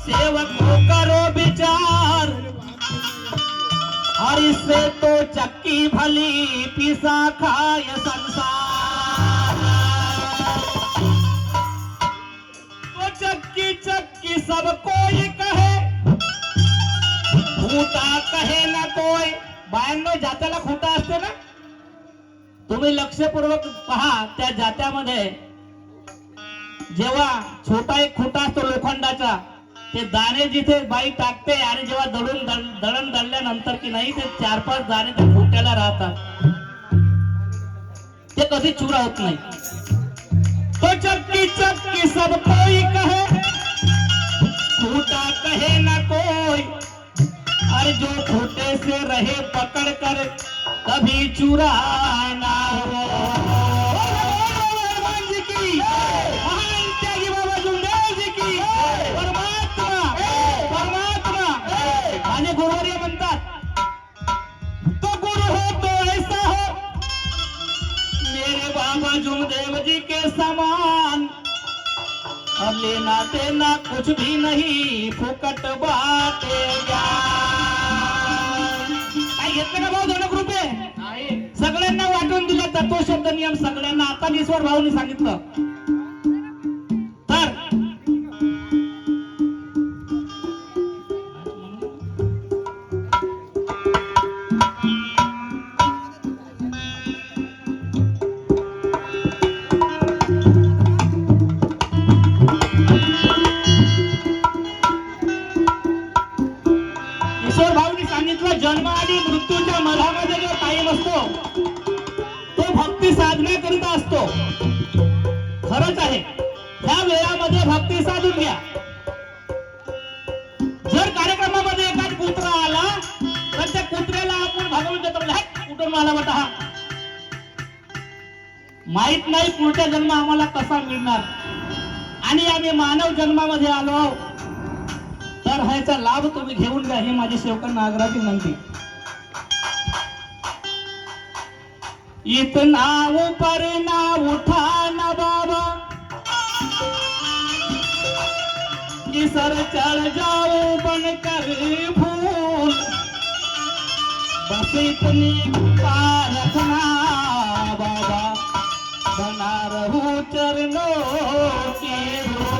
सेवक को करो विचार, और इससे तो चक्की भली पिसा खाय संसार। तो चक्की चक्की सब कोई कहे, खूटा कहे ना कोई। बायांनो, जात्याला खूटा असते ना, तुम्ही लक्षपूर्वक पहा. त्या जात्यामध्ये जेव्हा छोटा एक खुटा असतो लोखंडाचा, ते दाणे जिथे बाई टाकते आणि जेव्हा दळण दळल्यानंतर की नाही, ते 4-5 दाणे त्या खुट्याला राहतात, ते कधी चुरा होत नाही. तो चक्की चक्की सब कोई कहे, खूटा कहे ना कोई, और जो खूटे से रहे पकड़ कर कभी चुरा ना हो. माझे गुरुवारी म्हणतात, तो गुरु हो तो ऐसा हो मेरे बाबा जुमदेव जी के समान. अब लेना देना कुछ भी नहीं, फुकट बाटे काय घेतलं का भाऊ? 2 रुपये सगळ्यांना वाटून दिला. तत्वशब्द नियम सगळ्यांना. आता ईश्वर भाऊनी सांगितलं तर जन्म आणि मृत्यूच्या मधामध्ये जो टाइम असतो, तो भक्ती साधण्याकरिता असतो. खरंच आहे, ह्या वेळामध्ये भक्ती साधून घ्या. जर कार्यक्रमामध्ये एखाद कुत्रा आला तर त्या कुत्र्याला आपण भागवून देतो, कुठून आला बेटा हा, माहित नाही पुढचा जन्म आम्हाला कसा मिळणार, आणि आम्ही मानव जन्मामध्ये आलो तर ह्याचा लाभ तुम्ही घेऊन घ्या. ही माझी सेवकांना आग्रहाची विनंती. इतना ऊपर ना उठाना बाबा कि सर चढ़ जाओ बनकर फूल, बस इतनी कृपा रखना बाबा, बना रहूं चरणों की धूल.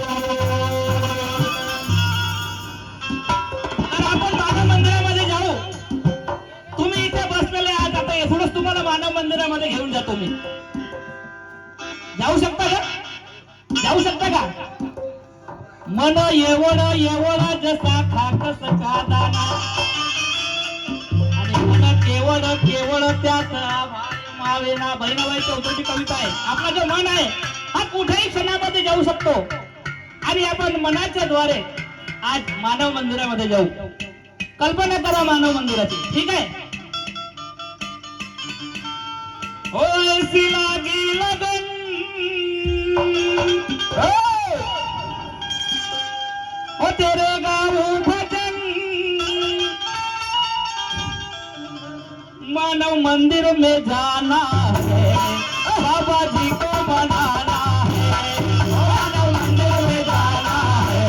मंदिरामध्ये जाऊ. तुम्ही इथे बसलेले आहात, आता येथूनच तुम्हाला मानव मंदिरामध्ये घेऊन जातो मी. जाऊ शकता का? जाऊ शकता का? मन येवण येवण जसा खाकसचा दाना, आणि मन केवळ केवळ त्यात मावेना. बहिणाबाई चौधरीची कविता आहे. आपला जो मन आहे हा कुठेही क्षणामध्ये जाऊ शकतो, आणि आपण मनाच्या द्वारे आज मानव मंदिरामध्ये जाऊ. कल्पना करा मानव मंदिराची. ठीक आहे? ऐसी लागी लगन, ओ तेरे गाँव भजन, मानव मंदिर में जाना है, बाबा जी को बनाना है. मानव मंदिर में जाना है,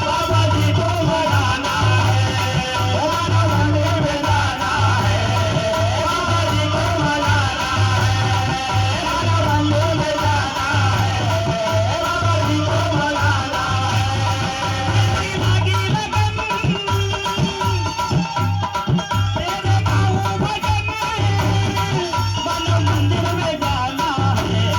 बाबा जी को बनाना है. मानव मंदिर में जाना है, बाबा जी को बनाना है. मानव मंदिर में जाना है, बाबा जी को बनाना है. लागी लगन, तेरे गाँव भजन, मानव मंदिर में जाना है.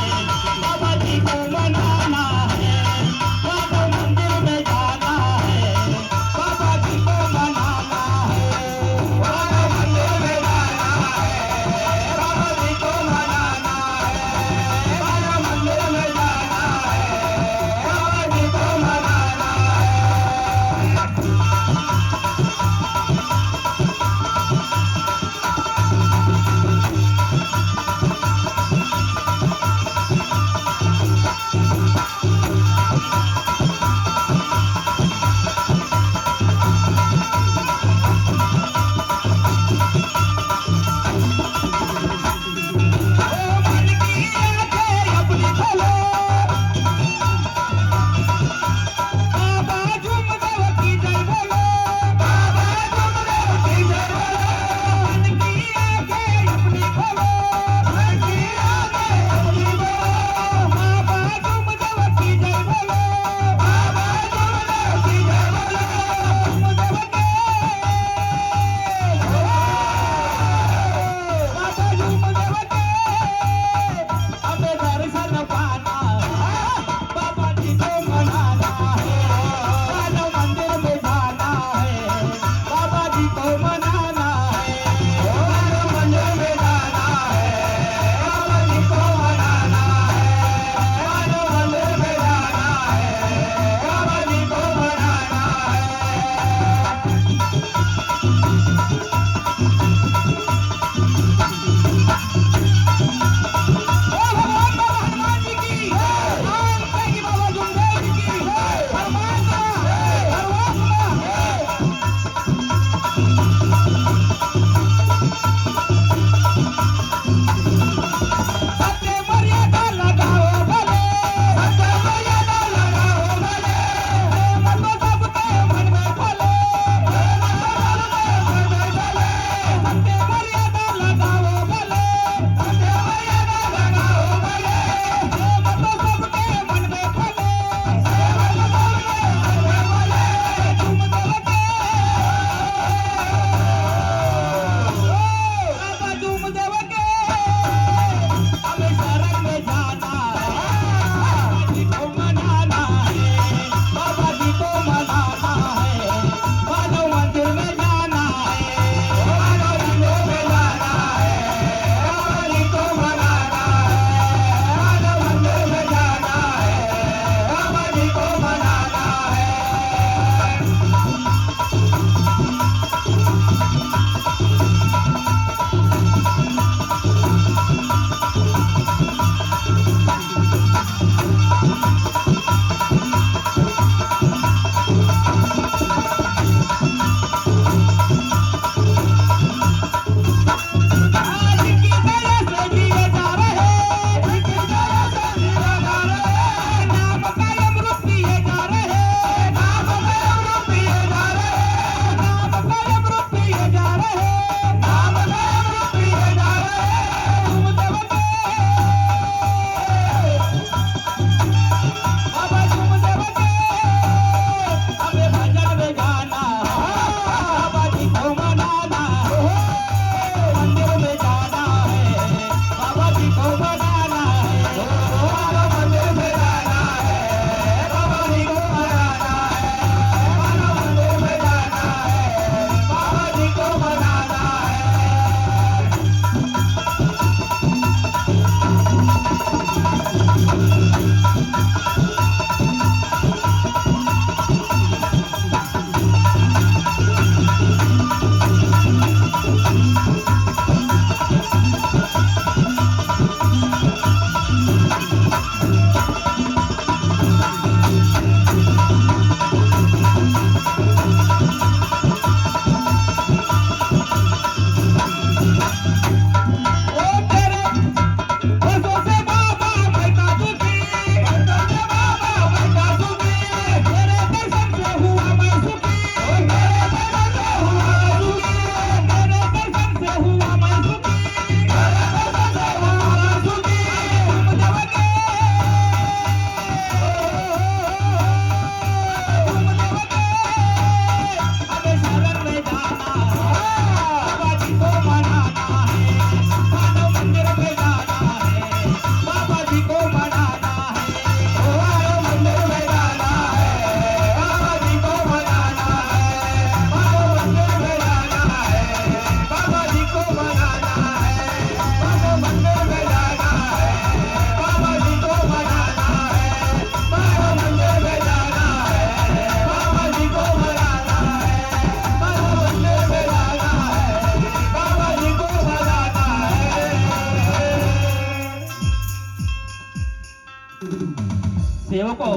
सेवकों,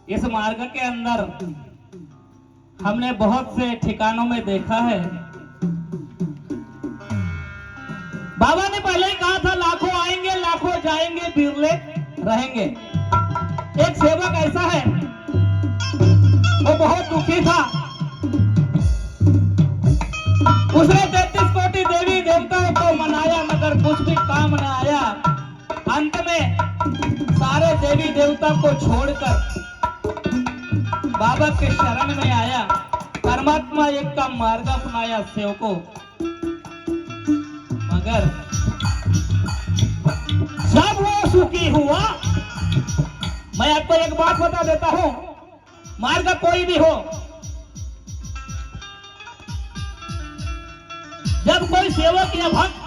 इस मार्ग के अंदर हमने बहुत से ठिकानों में देखा है। बाबा ने पहले ही कहा था, लाखों आएंगे लाखों जाएंगे, बिरले रहेंगे। एक सेवक ऐसा है, वो बहुत दुखी था। उसने 33 कोटि देवी देवताओं को मनाया, मगर कुछ भी काम न आया। अंत में सारे देवी देवता को छोड़कर बाबा के शरण में आया। परमात्मा एक का मार्ग अपनाया सेवकों, मगर जब वो सुखी हुआ, मैं आपको एक बात बता देता हूं, मार्ग कोई भी हो, जब कोई सेवक या भक्त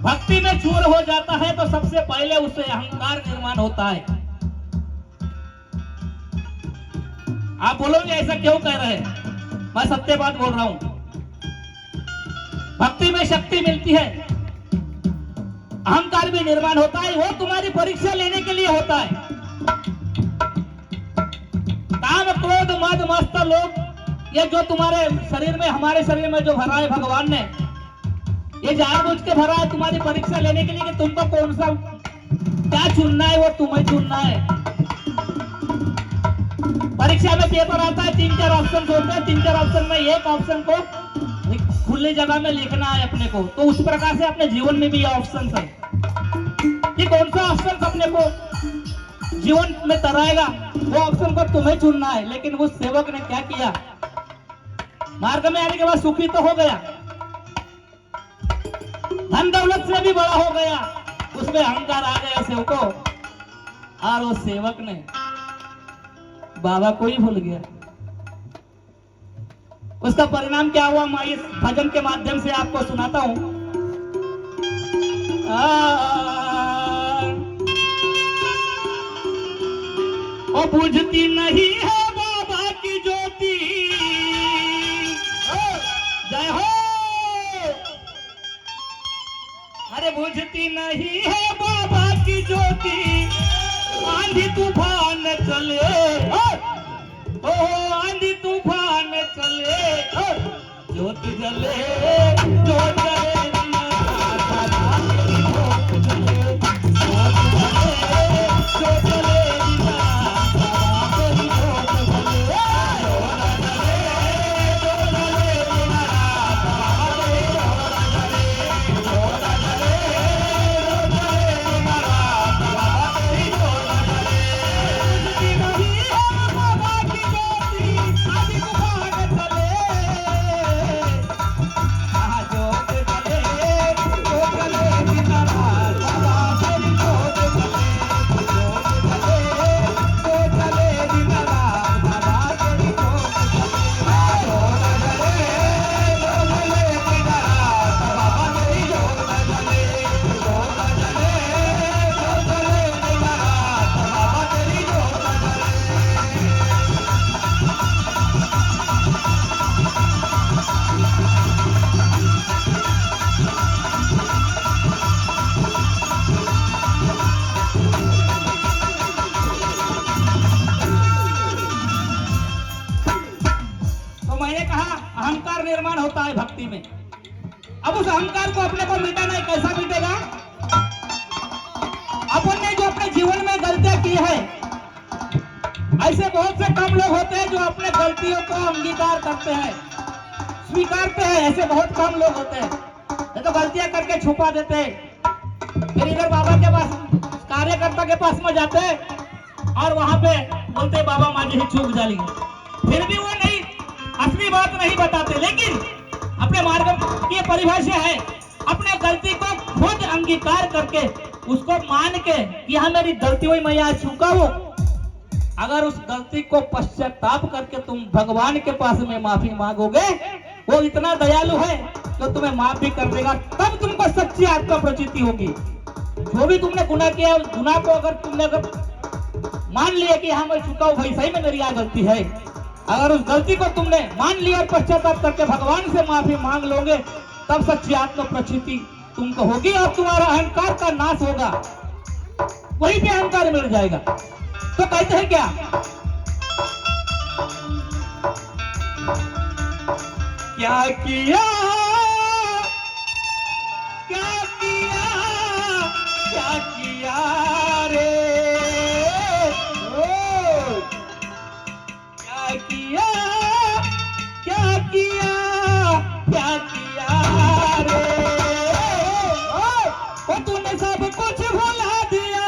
भक्ति में चूर हो जाता है तो सबसे पहले उससे अहंकार निर्माण होता है। आप बोलोगे ऐसा क्यों कह रहे हैं? मैं सत्य बात बोल रहा हूं। भक्ति में शक्ति मिलती है, अहंकार भी निर्माण होता है। वो तुम्हारी परीक्षा लेने के लिए होता है। काम क्रोध मद मस्त लोग, ये जो तुम्हारे शरीर में, हमारे शरीर में जो भरा है भगवान ने, ये जानबूझ के भरा है तुम्हारी परीक्षा लेने के लिए कि तुमको कौन सा क्या चुनना है, वो तुम्हें चुनना है। परीक्षा में पेपर आता है, 3-4 ऑप्शन होते हैं, 3-4 ऑप्शन में एक ऑप्शन को खुली जगह में लिखना है अपने को। तो उस प्रकार से अपने जीवन में भी ये ऑप्शन है कि कौन सा ऑप्शन अपने को जीवन में तराएगा, वो ऑप्शन को तुम्हें चुनना है। लेकिन उस सेवक ने क्या किया, मार्ग में आने के बाद सुखी तो हो गया, धन दौलत से भी बड़ा हो गया, उसमें अहंकार आ गया सेवकों, और उस सेवक ने बाबा को ही भूल गया। उसका परिणाम क्या हुआ, मैं इस भजन के माध्यम से आपको सुनाता हूं। ओ बुझती नहीं है बाबा की ज्योति, जय हो। अरे बुझती नहीं है बाबा की ज्योति, आंधी तूफान चले, ओ आंधी तूफान चले, ज्योत जले, ज्योत जले, अहंकार निर्माण होता है भक्ति में। अब उस अहंकार को अपने को मिटाना है, कैसा मिटेगा? अपन ने जो अपने जीवन में गलतियां की है, ऐसे बहुत से कम लोग होते हैं जो अपने गलतियों को अंगीकार करते हैं, स्वीकारते हैं। ऐसे बहुत कम लोग होते हैं, ये तो गलतियां करके छुपा देते हैं। फिर इधर बाबा के पास, कार्यकर्ता के पास में जाते हैं और वहां पे बोलते बाबा माझी ही चूक जाली। फिर भी वो नहीं, असली बात नहीं बताते। लेकिन अपने मार्ग की परिभाषा है, अपने गलती को खुद अंगीकार करके, उसको मान के कि हाँ मेरी गलती हुई, मैं यहाँ चूका हूँ। अगर उस गलती को पश्चाताप करके तुम भगवान के पास में माफी मांगोगे, वो इतना दयालु है तो तुम्हें माफ भी कर देगा। तब तुमको सच्ची आत्मा प्रचिति होगी। जो भी तुमने गुनाह किया, उस गुनाह को अगर तुमने मान लिया कि हाँ मैं चुका हूँ भाई, सही में मेरी यहाँ गलती है, अगर उस गलती को तुमने मान लिया और पश्चाताप करके भगवान से माफी मांग लोगे, तब सच्ची आत्म प्रचिति तुमको होगी और तुम्हारा अहंकार का नाश होगा। वहीं पे अहंकार मिल जाएगा। तो कहते हैं क्या, क्या किया क्या किया क्या किया रे, ओ क्या किया क्या किया क्या किया रे, ओ तूने सब कुछ भुला दिया,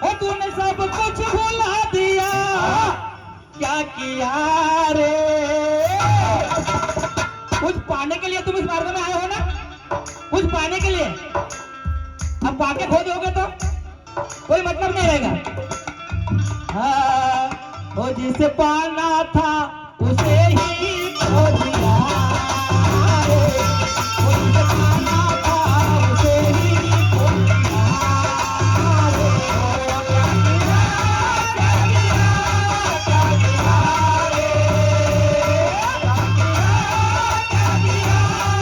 ओ तूने सब कुछ भुला दिया, क्या किया रे। कुछ पाने के लिए तुम इस मार्ग में आए हो ना, कुछ पाने के लिए। अब पाके खो दोगे तो कोई मतलब नहीं रहेगा। हाँ, वो जिसे पाना था उसे ही खो दिया रे, वो जिसे पाना था उसे ही खो दिया रे। क्या किया क्या किया क्या किया रे, क्या किया क्या किया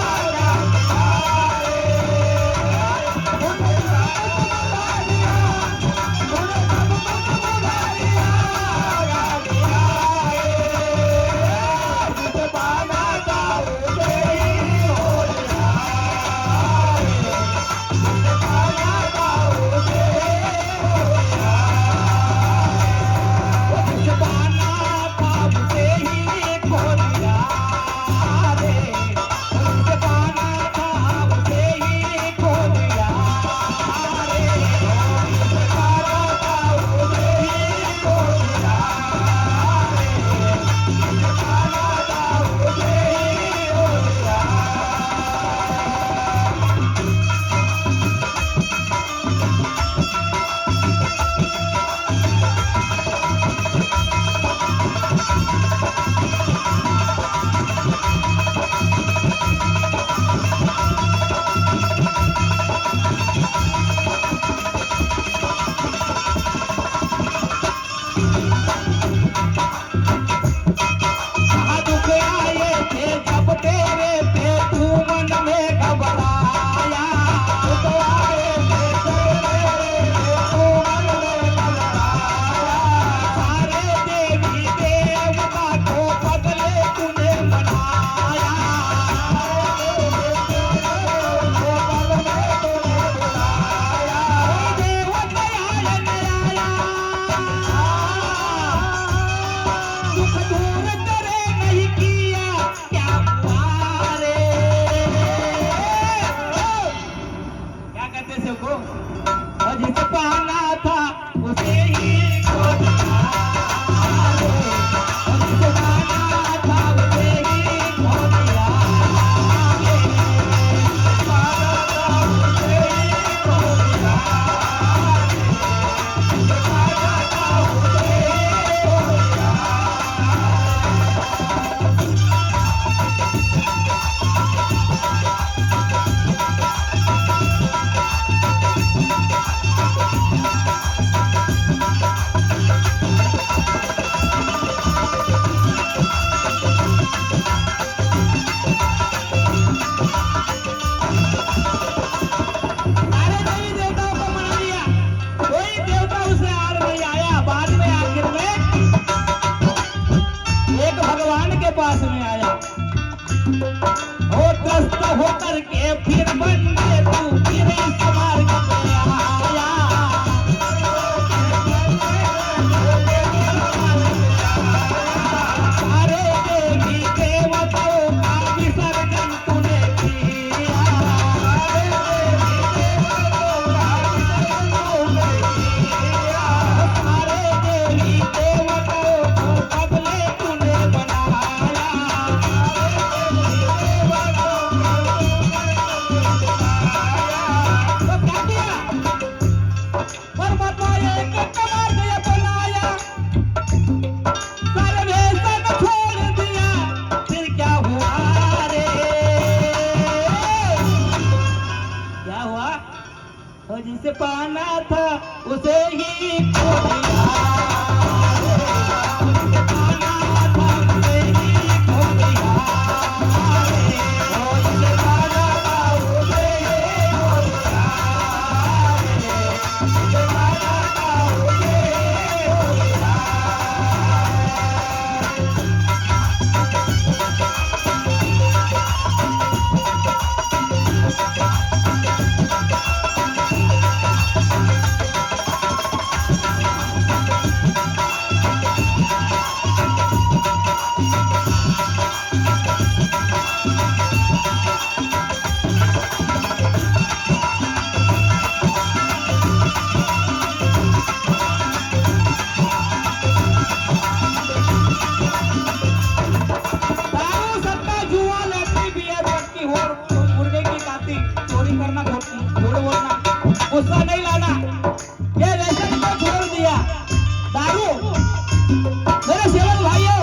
मेरे सेवक भाइयों,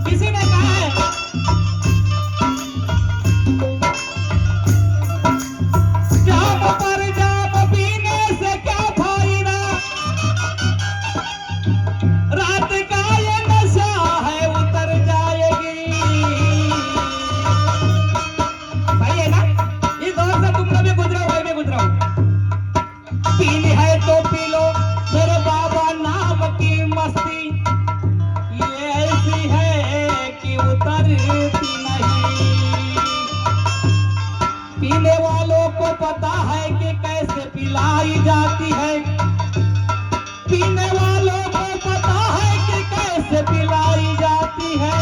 किसी ने कहा है जाम पर जाम पीने से क्या फायदा, रात का ये नशा है उतर जाएगी। सही है ना? इस दौर से तुम लोग भी गुजरा हो, मैं भी गुजरा हूं। पीनी है तो पी लो मेरे बाबा नाम की मस्ती, ये ऐसी है कि उतरती नहीं। पीने वालों को पता है कि कैसे पिलाई जाती है, पीने वालों को पता है कि कैसे पिलाई जाती है।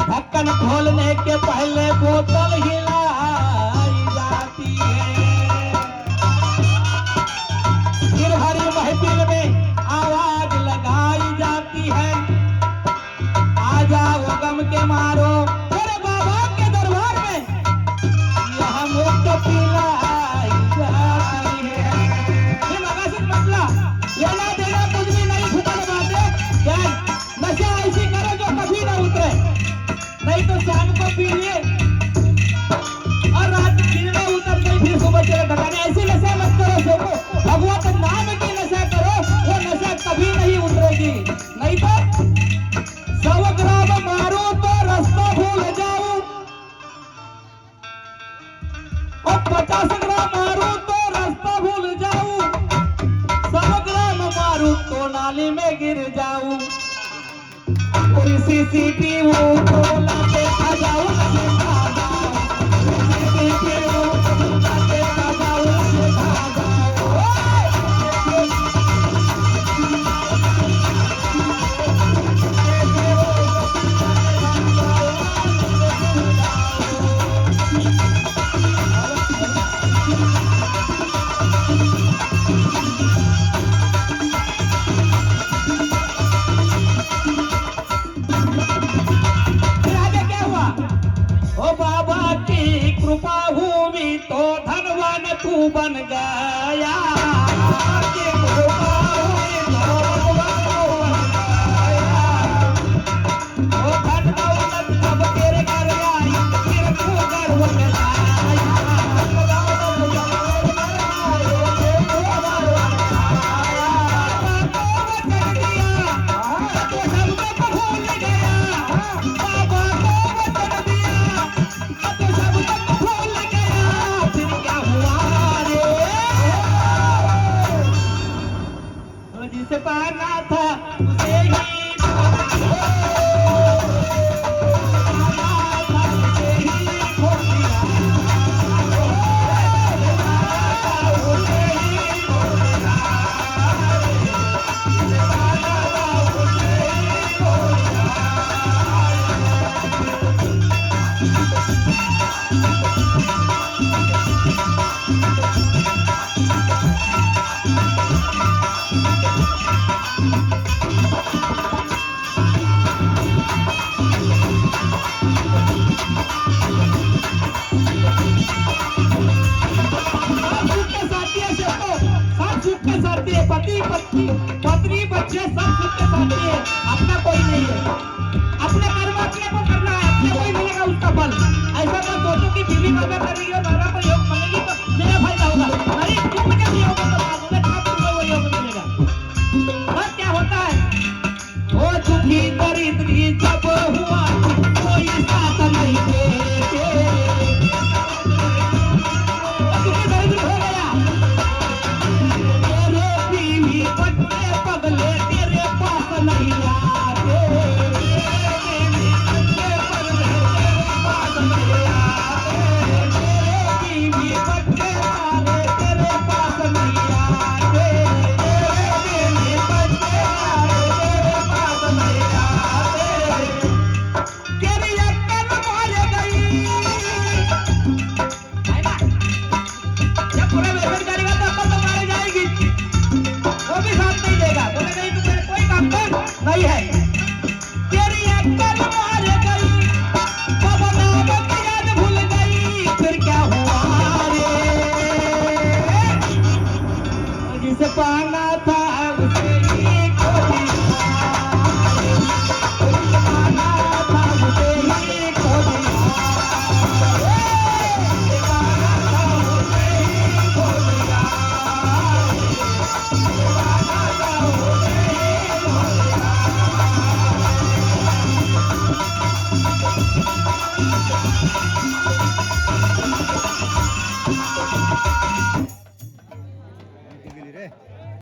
ढक्कन खोलने के पहले बोतल हिलाई जाती है। फिर हरी महफिल में आवाज लगाई जाती है, आ जाओ गम के मारो मेरे बाबा के दरबार में, यह मुफ्त पिलाई जाती है। ये मगासित मतला लेना देना कुछ भी नहीं, फुकड़ बातें क्या, नशा ऐसी करो जो कभी ना उतरे, नहीं तो शाम को पी लिए और रात दिन में उतर गई, फिर सुबह चले ढकाने। ऐसी नशा मत करो सोको, भगवत नाम की नशा करो, वो नशा कभी नहीं उतरेगी। नहीं तो 100 ग्राम मारो तो रास्ता भूल जाओ, और 50 ग्राम मारो तो रास्ता भूल जाओ, 100 ग्राम मारो तो नाली में गिर जाऊं। और सीसीटीवी को लाते खा जाओ, खा जाओ, सीसीटीवी को लाते खा जाओ, खा जाओ। फिर आगे क्या हुआ? ओ बाबा की कृपा भूमि तो धनवान तू बन गया, की कृपा हुई तो धनवान तू बन गया। ओ धन दौलत जब तेरे घर आई, फिर तू गर्व में आया। दौलत जब तेरे घर आई, फिर तू गर्व में आया। बाबा को वचन दिया, तो सब तक भूल गया। बाबा को वचन दिया, तो सब तक भूल गया। फिर क्या हुआ रे? तो जिसे पाना था उसे ही खो दिया। पति पत्नी पत्नी बच्चे सब सुख के साथी है, अपना कोई नहीं है। अपने कर्म अपने को करना है, अपने को ही मिलेगा उसका फल। ऐसा मत सोचो कि बीवी कर्म कर रही हो, दादा को योग मिलेगी तो मेरा फायदा होगा। नहीं, तुम मुझे भी योग तो मालूम है, तुम्हें वो योग मिलेगा। बस क्या होता है, वो दुखी दरिद्री जब हुआ कोई साथ नहीं देते, दुखी दरिद्र हो गया। तेरे बीवी बच्चे पगले तेरे पास नहीं